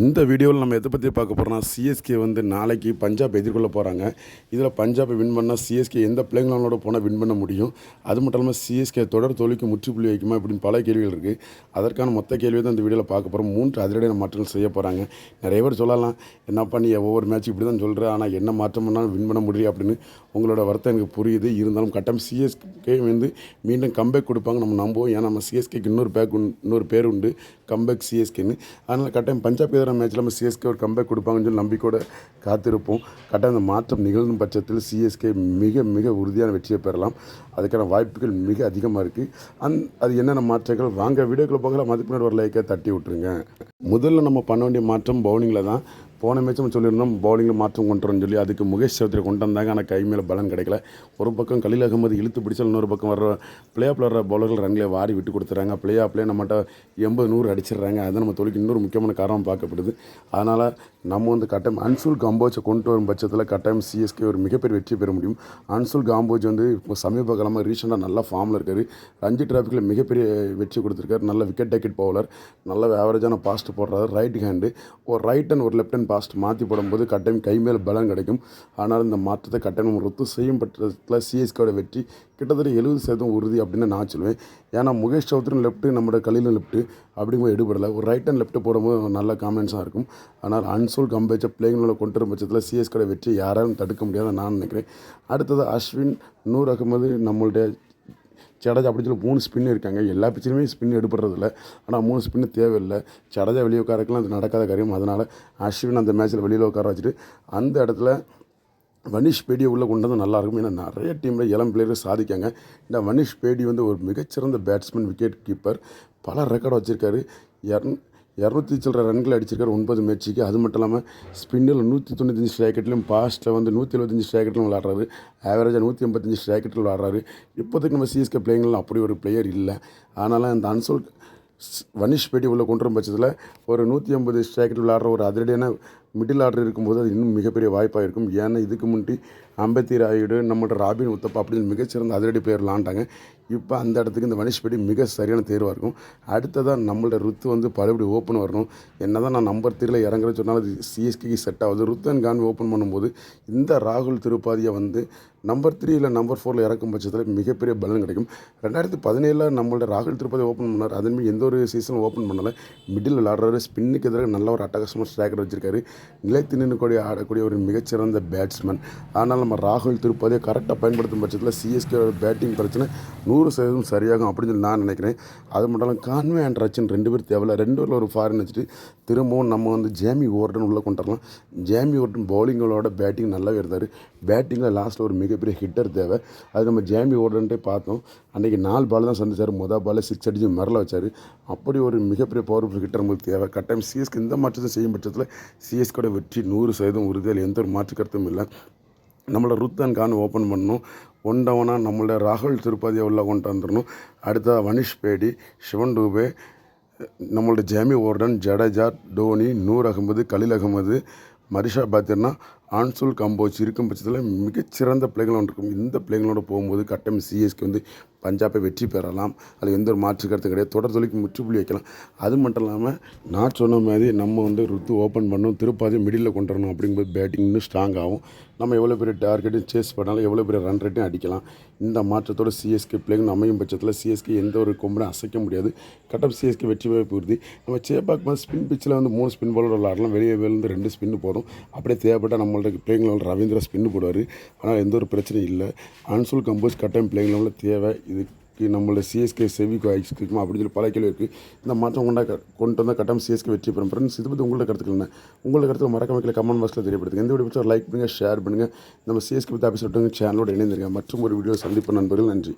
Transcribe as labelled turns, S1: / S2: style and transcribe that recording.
S1: இந்த வீடியோவில் நம்ம எதை பற்றி பார்க்க போகிறோம்னா சிஎஸ்கே வந்து நாளைக்கு பஞ்சாப் எதிர்கொள்ள போகிறாங்க. இதில் பஞ்சாபை வின் பண்ணால் சிஎஸ்கே எந்த பிளேங்களோட போனால் வின் பண்ண முடியும், அது மட்டும் இல்லாமல் சிஎஸ்கே தொடர் தோல்விக்கு முற்றுப்புள்ளி வைக்குமா இப்படின்னு பல கேள்விகள் இருக்குது. அதற்கான மொத்த கேள்வியை தான் இந்த வீடியோவில் பார்க்க போகிறோம். 3 அதிரடியான மாற்றங்கள் செய்ய போகிறாங்க. நிறைய பேர் சொல்லலாம், என்ன பண்ணி ஒவ்வொரு மேட்ச் இப்படி தான் சொல்கிறேன், ஆனால் என்ன மாற்றம் பண்ணாலும் வின் பண்ண முடியும் அப்படின்னு. உங்களோட வருத்தம் எனக்கு புரியுது. இருந்தாலும் கட்டம் சிஎஸ்கே வந்து மீண்டும் கம்பேக் கொடுப்பாங்க நம்ம நம்புவோம். ஏன்னா நம்ம சிஎஸ்கேக்கு இன்னொரு பேர் உண்டு, கம்பேக் சிஎஸ்கேன்னு. அதனால் கட்டாயம் பஞ்சாப் எதிரான மேட்ச்சில் நம்ம சிஎஸ்கே ஒரு கம்பேக் கொடுப்பாங்கன்னு சொல்லி நம்பிக்கையோடு காத்திருப்போம். கட்டாயம் அந்த மாற்றம் நிகழும் பட்சத்தில் சிஎஸ்கே மிக மிக உறுதியான வெற்றியை பெறலாம். அதுக்கான வாய்ப்புகள் மிக அதிகமாக இருக்குது. அது என்னென்ன மாற்றங்கள் வாங்க வீடியோக்குள்ளே போகலாம். மதிப்பினர் ஒரு லைக்கை தட்டி விட்டுருங்க. முதல்ல நம்ம பண்ண வேண்டிய மாற்றம் பவுலிங்கில் தான். போன மேட்ச் நம்ம சொல்லியிருந்தோம் பவுலிங்கில் மாற்றம் கொண்டு வரோம்னு சொல்லி. அதுக்கு முகேஷ் சௌத்ரி கொண்டு வந்தாங்க, ஆனால் கை மேலே பலன் கிடைக்கல. ஒரு பக்கம் கலீல் அகமது இழுத்து பிடிச்சால் இன்னொரு பக்கம் வர்ற பிளே ஆஃப் வர்ற பவுலர்கள் ரன்களை வாரி விட்டு கொடுத்துறாங்க. பிளே ஆஃப்லேயே நம்மகிட்ட 80-100 அடிச்சிடுறாங்க. அது நம்ம தொழிலுக்கு இன்னொரு முக்கியமான காரணம் பார்க்கப்படுது. அதனால் நம்ம வந்து கட்டாயம் அன்சுல் காம்போஜை கொண்டு வரும் பட்சத்தில் கட்டாயம் சிஎஸ்கே ஒரு மிகப்பெரிய வெற்றி பெற முடியும். அன்சுல் காம்போஜ் வந்து இப்போ சமீப காலமாக ரீசெண்டாக நல்ல ஃபார்மில் இருக்கார். ரஞ்சி டிராஃபிக்கில் மிகப்பெரிய வெற்றி கொடுத்துருக்காரு. நல்ல விக்கெட் டேக்கெட் பவுலர், நல்ல ஆவரேஜான பாஸ்ட் போடுறாரு. ரைட் ஹேண்டு ஒரு ரைட் அண்ட் ஒரு லெஃப்ட் ஹேண்ட் பாஸ்ட் மாற்றி போடும்போது கட்டாயம் கை மேல் பலம் கிடைக்கும். ஆனால் இந்த மாற்றத்தை கட்டாயம் ரத்து செய்யும் பட்சத்தில் சிஎஸ்கேயோட வெற்றி கிட்டத்தட்ட 70% உறுதி அப்படின்னு நான் சொல்லுவேன். ஏன்னா முகேஷ் சௌத்ரி லெஃப்ட்டு, நம்மளோட கலீலும் லெஃப்ட்டு அப்படிங்கும்போது எடுபடலை. ஒரு ரைட் அண்ட் லெஃப்ட்டு போடும்போது நல்ல காம்பினேஷனாக இருக்கும். ஆனால் அன்சோல் கம்பேச்சை பிளேங்களில் கொண்டு வரும் பட்சத்தில் சிஎஸ்கேயோட வெற்றி யாராலும் தடுக்க முடியாதுன்னு நான் நினைக்கிறேன். அடுத்தது அஸ்வின், நூர் அகமது, நம்மளுடைய ஜடேஜா அப்படி சொல்லி 3 ஸ்பின் இருக்காங்க. எல்லா பிச்சிலுமே ஸ்பின் எடுப்படுறதில்ல, ஆனால் 3 ஸ்பின்னு தேவையில்லை. ஜடேஜா வெளியே உட்காரக்கலாம், அது நடக்காத காரியம். அதனால் அஸ்வின் அந்த மேட்ச்சில் வெளியில் உட்கார வச்சுட்டு அந்த இடத்துல வனிஷ் பேடியை உள்ளே கொண்டு வந்து நல்லாயிருக்கும். ஏன்னா நிறைய டீமில் இளம் பிளேயர்கள் சாதிக்காங்க. இந்த வனிஷ் பேடி வந்து ஒரு மிகச்சிறந்த பேட்ஸ்மேன், விக்கெட் கீப்பர், பல ரெக்கார்டு வச்சுருக்காரு. 200 சில்லற ரன்கள் அடிச்சிருக்காரு 9 மேட்ச்சுக்கு. அது மட்டும் இல்லாமல் ஸ்பின்னில் 195 ஸ்ட்ரைக்கெட்லையும், பாஸ்ட்டில் வந்து 175 ஸ்ட்ரைக்கெட்லையும் விளாட்றாரு. ஆவரேஜாக 185 ஸ்ட்ரைக்கெட்டில் விளாட்றாரு. இப்போதைக்கு நம்ம சிஎஸ்கே பிளேயர்களில் அப்படி ஒரு பிளேயர் இல்லை. அதனால் அந்த அன்சோல் வனிஷ் பேடி உள்ள கொண்டு வரும் பட்சத்தில் ஒரு 150 ஸ்ட்ரைக்கெட் விளாட்ற ஒரு அதிரடியான மிடில் ஆர்டர் இருக்கும்போது அது இன்னும் மிகப்பெரிய வாய்ப்பாக இருக்கும். ஏன்னா இதுக்கு முன்னாடி அம்பத்தி ராயுடு, நம்மளோட ராபின் உத்தப்பா அப்படின்னு மிகச்சிறந்த அதிரடி பிளேயர் விளாண்டாங்க. இப்போ அந்த இடத்துக்கு இந்த வனிஷ் பேடி மிக சரியான தேர்வாக இருக்கும். அடுத்ததாக நம்மளோட ருத்து வந்து பழையபடி ஓப்பன் வரணும். என்ன தான் நான் நம்பர் 3ல் இறங்குறேன்னு சொன்னாலும் அது சிஎஸ்கேக்கு செட் ஆகுது. ருத்தன் கான் ஓப்பன் பண்ணும்போது இந்த ராகுல் திருப்பாதியை வந்து நம்பர் 3 இல்லை நம்பர் 4ல் இறக்கும் பட்சத்தில் மிகப்பெரிய பலன் கிடைக்கும். 2017 நம்மளோட ராகுல் திருப்பதி ஓப்பன் பண்ணார். அதுமாதிரி எந்த ஒரு சீசனும் ஓப்பன் பண்ணலை. மிடில் விளாடுறாரு. ஸ்பின்னுக்கு எதிராக நல்ல ஒரு அட்டகாசமாக ஸ்ட்ரைக்கர் வச்சிருக்காரு. நிலைத்து நின்று ஆடக்கூடிய ஒரு மிகச்சிறந்த பேட்ஸ்மேன். ஆனால் நம்ம ராகுல் திருப்பதியை கரெக்டாக பயன்படுத்தும் பட்சத்தில் சிஎஸ்கே பேட்டிங் பிரச்சனை 100% சரியாகும் அப்படின்னு சொல்லி நான் நினைக்கிறேன். அது மட்டும் இல்லாமல் கான்வே அண்ட் ரச்சின் 2 பேர் தேவையில்ல. 2 பேரில் ஒரு ஃபாரின் வச்சுட்டு திரும்பவும் நம்ம வந்து ஜேமி ஓர்டன் உள்ளே கொண்டு வரலாம். ஜேமி ஓர்டன் பவுலிங்களோட பேட்டிங் நல்லாவே இருந்தார். பேட்டிங்கில் லாஸ்ட்டில் ஒரு மிகப்பெரிய ஹிட்டர் தேவை. அது நம்ம ஜேமி ஓர்டன்ட்டே பார்த்தோம். அன்றைக்கி 4 பால் தான் சந்திச்சார். மொதல் பால் 6 அடித்து மிரள வச்சார். அப்படி ஒரு மிகப்பெரிய பவர்ஃபுல் ஹிட்டர் நமக்கு தேவை. கட்டாயம் சிஎஸ்கே இந்த மாற்றத்தை செய்யும் பட்சத்தில் சிஎஸ்கேட வெற்றி 100% உறுதியில் எந்த ஒரு மாற்று கருத்தும் இல்லை. நம்மளோட ருத்தன் கான் ஓப்பன் பண்ணணும். 1 டவுனாக நம்மளோட ராகுல் திருப்பதியை உள்ளே கொண்டு வந்துடணும். அடுத்த வனிஷ் பேடி, சிவன் டூபே, நம்மளோட ஜேமி ஓர்டன், ஜடேஜா, டோனி, நூர் அகமது, கலீல் அகமது, மரிஷா பார்த்தீங்கன்னா அன்சுல் காம்போஜ் இருக்கும் பட்சத்தில் மிகச்சிறந்த பிளேகள் ஒன்று இருக்கும். இந்த பிளேகளோட போகும்போது கட்டாயம் சிஎஸ்கே வந்து பஞ்சாபை வெற்றி பெறலாம். அது எந்த ஒரு மாற்று கருத்து கிடையாது. தொடர் தொழிலுக்கு முற்றுப்புள்ளி வைக்கலாம். அது மட்டும் இல்லாமல் நான் சொன்ன மாதிரி நம்ம வந்து ருத்து ஓப்பன் பண்ணணும், திருப்பாதி மிடில் கொண்டு வரணும். அப்படிங்கும்போது பேட்டிங் இன்னும் ஸ்ட்ராங் ஆகும். நம்ம எவ்வளோ பெரிய டார்கெட்டையும் சேஸ் பண்ணாலும் எவ்வளோ பெரிய ரன் ரேட்டையும் அடிக்கலாம். இந்த மாற்றத்தோட சிஎஸ்கே பிளேகள் அமையும் பட்சத்தில் சிஎஸ்கே எந்த ஒரு கொம்பனை அசைக்க முடியாது. கட்டாயம் சிஎஸ்கே வெற்றி வாய்ப்பு உறுதி. நம்ம சேப்பாக் மாதிரி ஸ்பின் பிச்சில் வந்து 3 ஸ்பின் பாலோட விளாடலாம். வெளியே வந்து 2 ஸ்பின்னு போடும். அப்படியே தேவைப்பட்டால் நம்மளோட பிளேங்களோட ரவீந்திரா ஸ்பின்னு போடுவார். ஆனால் எந்த ஒரு பிரச்சனையும் இல்லை. அன்சுல் கம்போஸ் கட்டாயம் பிளேங்களோட தேவை. இதுக்கு நம்மளோட சிஎஸ்கே செவிக்கு ஐஸ்கிரிக்கும் அப்படின்னு சொல்லி பல கேள்வி இருக்குது. இந்த மாற்றம் கொண்டு வந்தால் கட்டாயம் சிஎஸ்கே வெற்றி பெறும். ஃப்ரெண்ட்ஸ், இது பற்றி உங்களோட கருத்துக்கள் என்ன? உங்களோட கருத்துக்கள் மறக்காம வைக்கல கமெண்ட் பாக்ஸில் தெரியப்படுத்துங்க. இந்த வீடியோ பிடிச்சா லைக் பண்ணுங்கள், ஷேர் பண்ணுங்கள். நம்ம சிஎஸ்கே பற்றி ஆஃபீஸ் விட்டுங்க சேனலோட இணைந்திருக்கேன். மற்றும் ஒரு வீடியோ சந்திப்பு நண்பர்கள். நன்றி.